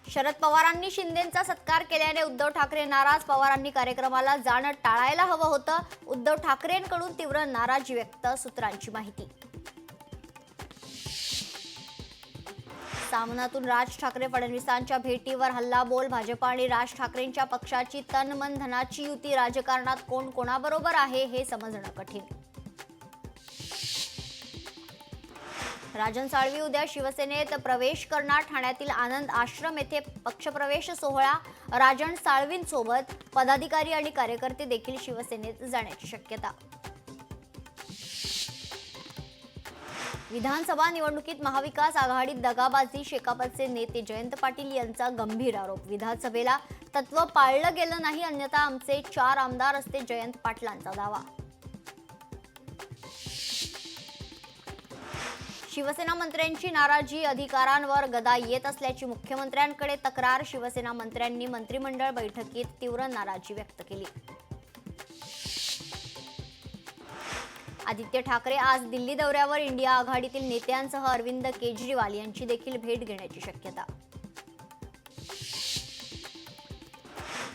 शरद पवारांनी शिंदेंचा सत्कार केल्याने उद्धव ठाकरे नाराज. पवारांनी कार्यक्रमाला जाणं टाळायला हवं होतं. उद्धव ठाकरेंकडून तीव्र नाराजी व्यक्त. सूत्रांची माहिती. सामनातून राज ठाकरे फडणवीसांच्या भेटीवर हल्लाबोल. भाजप आणि राज ठाकरेंच्या पक्षाची तन मन धनाची युती. राजकारणात कोण कोणाबरोबर आहे हे समजणं कठीण. राजन साळवी उद्या शिवसेनेत प्रवेश करणार. ठाण्यातील आनंद आश्रम येथे पक्षप्रवेश सोहळा. राजन साळवींसोबत पदाधिकारी आणि कार्यकर्ते देखील शिवसेनेत जाण्याची शक्यता. विधानसभा निवडणुकीत महाविकास आघाडीत दगाबाजी. शेकापचे नेते जयंत पाटील यांचा गंभीर आरोप. विधानसभेला तत्व पाळलं गेलं नाही, अन्यथा आमचे 4 आमदार असते. जयंत पाटलांचा दावा. शिवसेना मंत्र्यांची नाराजी. अधिकारांवर गदा येत असल्याची मुख्यमंत्र्यांकडे तक्रार. शिवसेना मंत्र्यांनी मंत्रिमंडळ बैठकीत तीव्र नाराजी व्यक्त केली. आदित्य ठाकरे आज दिल्ली दौऱ्यावर. इंडिया आघाडीतील नेत्यांसह अरविंद केजरीवाल यांची देखील भेट घेण्याची शक्यता.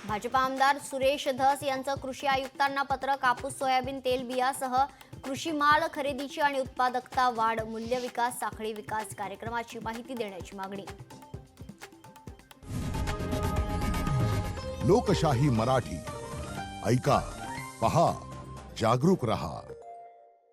भाजप आमदार सुरेश धस यांचं कृषी आयुक्तांना पत्र. कापूस, सोयाबीन, तेलबियासह कृषी माल खरेदीची आणि उत्पादकता वाढ, मूल्य विकास साखळी विकास कार्यक्रमाची माहिती देण्याची मागणी. लोकशाही मराठी ऐका, पहा, जागरूक रहा.